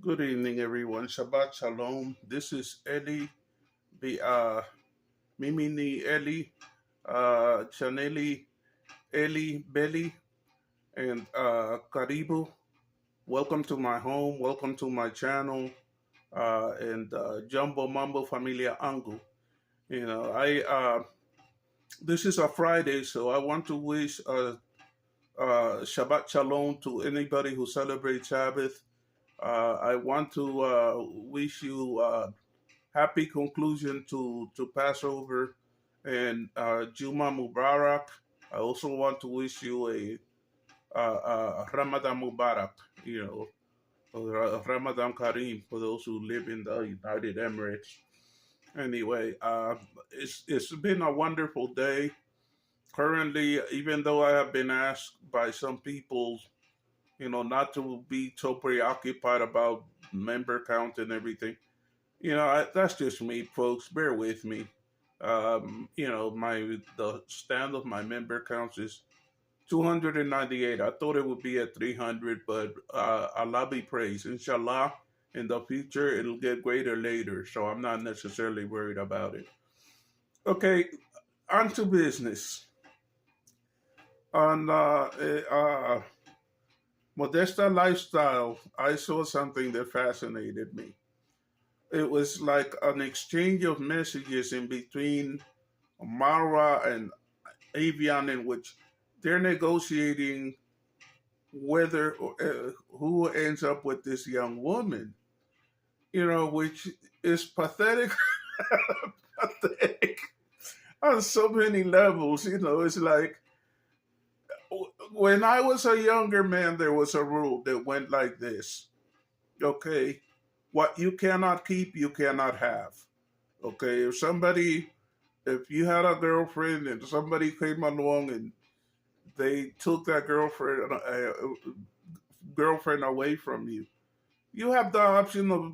Good evening, everyone. Shabbat Shalom. This is Eli, the Mimini Eli, Chaneli Eli Belly, and Karibu. Welcome to my home. Welcome to my channel. And Jumbo Mambo Familia Angu. I this is a Friday, so I want to wish Shabbat Shalom to anybody who celebrates Sabbath. I want to wish you happy conclusion to Passover and Juma Mubarak. I also want to wish you a Ramadan Mubarak, or a Ramadan Kareem for those who live in the United Emirates. Anyway, it's been a wonderful day. Currently, even though I have been asked by some people, not to be so preoccupied about member count and everything, that's just me, folks. Bear with me. My the stand of my member counts is 298. I thought it would be at 300, but Allah be praised. Inshallah, in the future it'll get greater later. So I'm not necessarily worried about it. Okay, on to business. On Modesta Lifestyle, I saw something that fascinated me. It was like an exchange of messages in between Marwa and Ivain, in which they're negotiating whether who ends up with this young woman. Which is pathetic, pathetic on so many levels. It's like when I was a younger man, there was a rule that went like this. Okay, what you cannot keep, you cannot have. Okay, if you had a girlfriend and somebody came along and they took that girlfriend away from you, you have the option of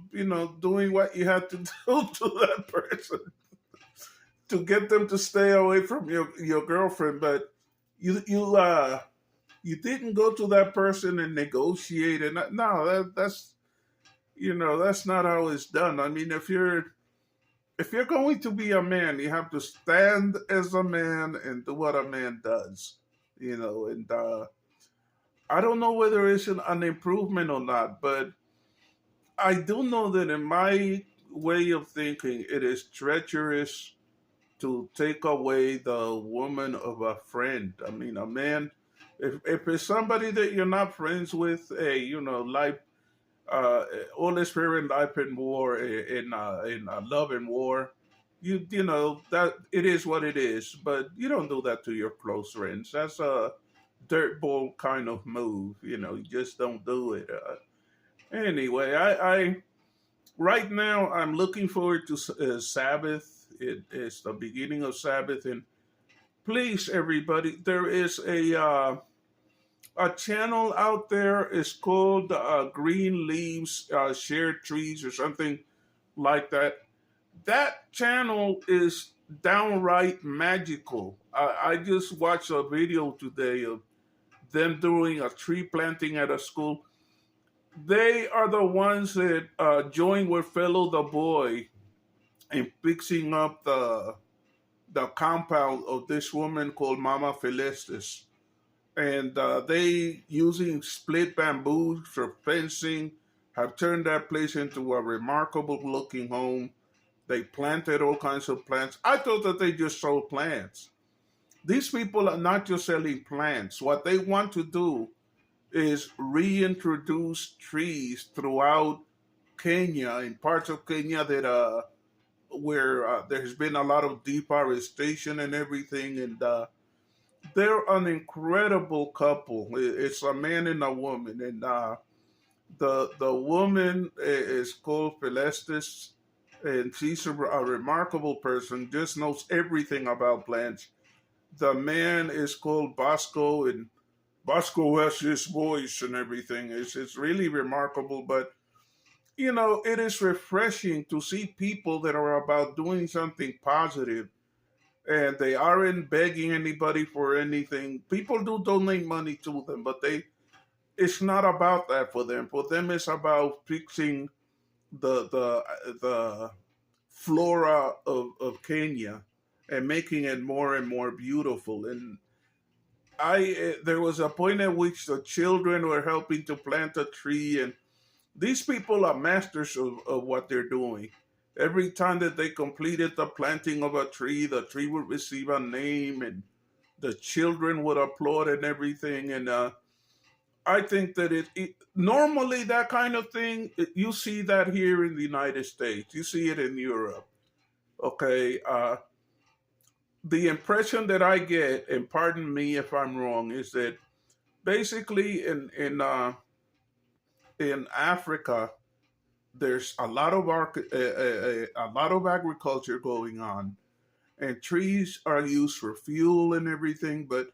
doing what you had to do to that person to get them to stay away from your girlfriend. But you didn't go to that person and negotiate, and no, that's not how it's done. I mean, if you're going to be a man, you have to stand as a man and do what a man does. And I don't know whether it's an improvement or not, but I do know that in my way of thinking, it is treacherous to take away the woman of a friend. I mean, a man, if it's somebody that you're not friends with, hey, life, all is fair in life and war, in love and war. That it is what it is, but you don't do that to your close friends. That's a dirtball kind of move. You just don't do it. Anyway, I right now I'm looking forward to Sabbath. It's the beginning of Sabbath, and please, everybody, there is a channel out there. It's called Green Leaves Shared Trees or something like that. That channel is downright magical. I just watched a video today of them doing a tree planting at a school. They are the ones that joined with Fellow the Boy in fixing up the compound of this woman called Mama Felestis. And they, using split bamboos for fencing, have turned that place into a remarkable looking home. They planted all kinds of plants. I thought that they just sold plants. These people are not just selling plants. What they want to do is reintroduce trees throughout Kenya, in parts of Kenya that where there's been a lot of deforestation and everything. And they're an incredible couple. It's a man and a woman, and the woman is called Celestis, and she's a remarkable person. Just knows everything about plants. The man is called Bosco, and Bosco has his voice and everything. It's really remarkable, but it is refreshing to see people that are about doing something positive and they aren't begging anybody for anything. People do donate money to them, but it's not about that for them. For them, it's about fixing the flora of Kenya and making it more and more beautiful. And there was a point at which the children were helping to plant a tree, and these people are masters of what they're doing. Every time that they completed the planting of a tree, the tree would receive a name, and the children would applaud and everything. And I think that normally that kind of thing, you see that here in the United States, you see it in Europe. Okay, the impression that I get, and pardon me if I'm wrong, is that basically in Africa, there's a lot of agriculture going on, and trees are used for fuel and everything. But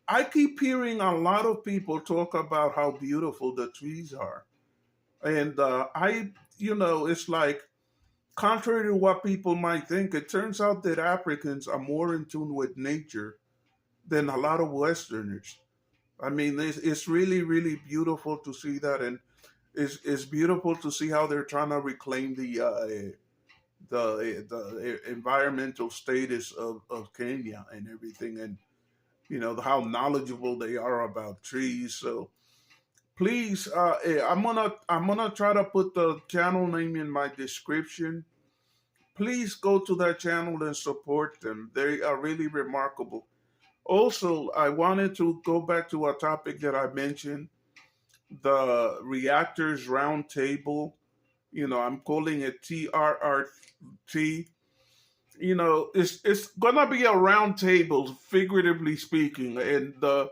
I keep hearing a lot of people talk about how beautiful the trees are, and it's like contrary to what people might think, it turns out that Africans are more in tune with nature than a lot of Westerners. I mean, it's really, really beautiful to see that, and it's beautiful to see how they're trying to reclaim the environmental status of Kenya and everything, and how knowledgeable they are about trees. So please, I'm gonna try to put the channel name in my description. Please go to that channel and support them. They are really remarkable. Also, I wanted to go back to a topic that I mentioned, the reactors roundtable. I'm calling it TRRT. It's gonna be a round table, figuratively speaking, and the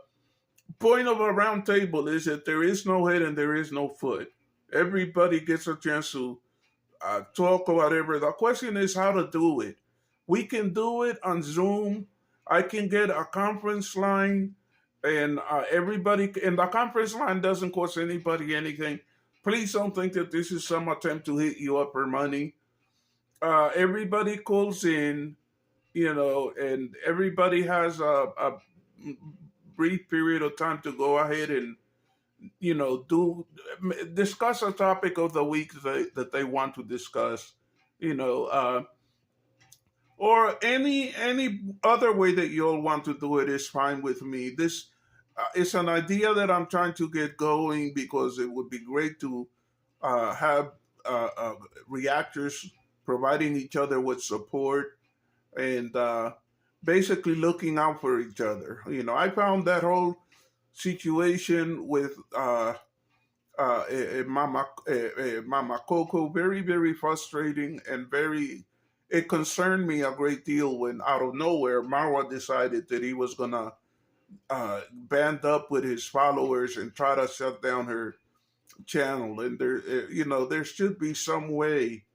point of a round table is that there is no head and there is no foot. Everybody gets a chance to talk or whatever. The question is how to do it. We can do it on Zoom. I can get a conference line, and everybody. And the conference line doesn't cost anybody anything. Please don't think that this is some attempt to hit you up for money. Everybody calls in, and everybody has a brief period of time to go ahead and do discuss a topic of the week that they want to discuss. You know, or any other way that you all want to do it is fine with me. This it's an idea that I'm trying to get going because it would be great to have reactors providing each other with support and basically looking out for each other. I found that whole situation with Mama Coco very, very frustrating and very. It concerned me a great deal when, out of nowhere, Marwa decided that he was gonna band up with his followers and try to shut down her channel. And there should be some way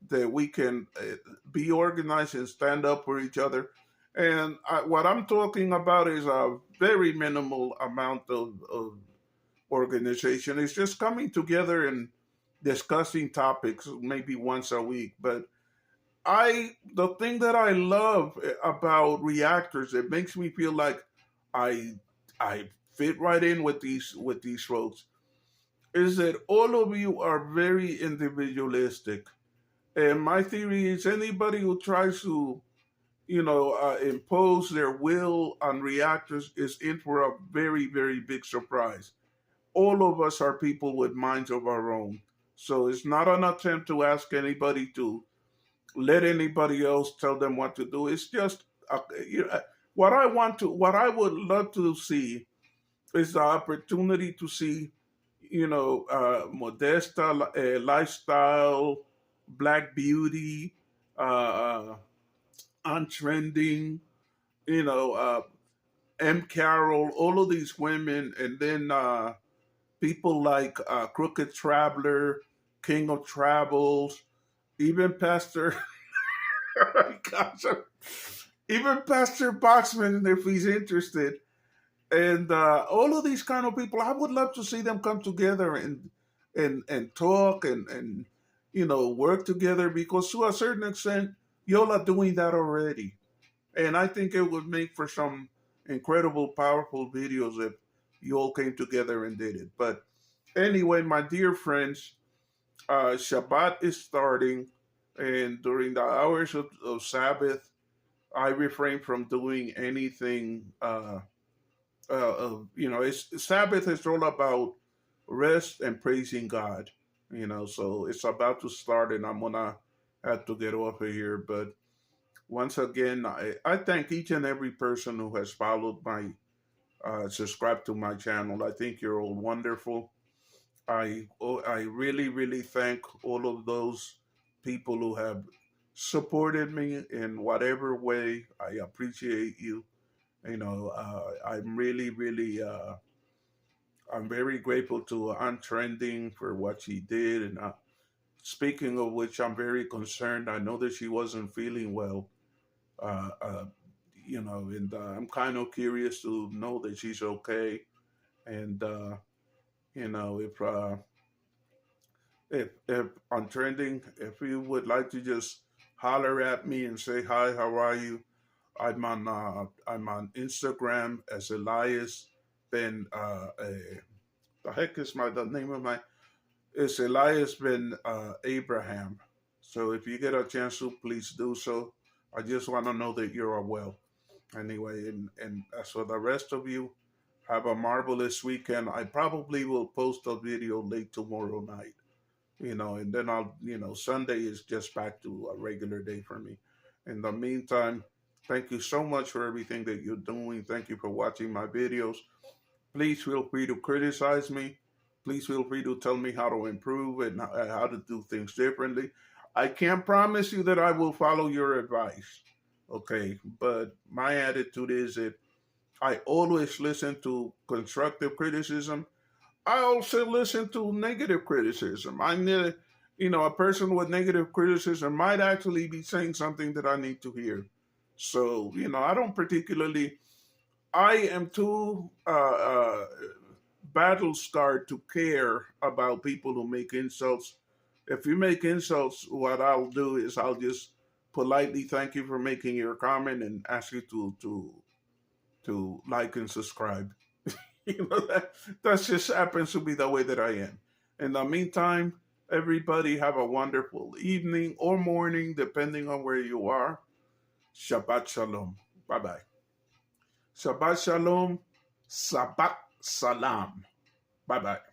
that we can be organized and stand up for each other. And what I'm talking about is a very minimal amount of organization. It's just coming together and discussing topics maybe once a week. But the thing that I love about reactors, it makes me feel like I I fit right in with these folks, is that all of you are very individualistic. And my theory is anybody who tries to impose their will on reactors is in for a very, very big surprise. All of us are people with minds of our own. So it's not an attempt to ask anybody to let anybody else tell them what to do. It's just what I would love to see is the opportunity to see, Modesta lifestyle, Black Beauty, on trending, you know, uh, M. Carroll, all of these women, and then people like Crooked Traveler, King of Travels, even Pastor, gosh, even Pastor Boxman, if he's interested, and all of these kind of people. I would love to see them come together and talk and work together because to a certain extent, y'all are doing that already. And I think it would make for some incredible, powerful videos you all came together and did it. But anyway, my dear friends, Shabbat is starting, and during the hours of Sabbath, I refrain from doing anything. Sabbath is all about rest and praising God. So it's about to start, and I'm gonna have to get off of here. But once again, I thank each and every person who has followed my, subscribed to my channel. I think you're all wonderful. I really, really thank all of those people who have supported me in whatever way. I appreciate you. I'm really, really, I'm very grateful to Untrending for what she did. And speaking of which, I'm very concerned. I know that she wasn't feeling well. Uh, uh, and I'm kind of curious to know that she's okay. And if on trending, if you would like to just holler at me and say hi, how are you? I'm on Instagram as Elias. Then the heck is the name of my, it's Elias Ben Abraham. So if you get a chance to, please do so. I just want to know that you're well. Anyway, and as for the rest of you, have a marvelous weekend. I probably will post a video late tomorrow night. And then Sunday is just back to a regular day for me. In the meantime, thank you so much for everything that you're doing. Thank you for watching my videos. Please feel free to criticize me. Please feel free to tell me how to improve and how to do things differently. I can't promise you that I will follow your advice, okay? But my attitude is that I always listen to constructive criticism. I also listen to negative criticism. A person with negative criticism might actually be saying something that I need to hear. So, I don't particularly, I am too battle scarred to care about people who make insults. If you make insults, what I'll do is I'll just politely thank you for making your comment and ask you to like and subscribe. That just happens to be the way that I am. In the meantime, everybody have a wonderful evening or morning, depending on where you are. Shabbat shalom. Bye bye. Shabbat shalom. Sabbat salam. Bye bye.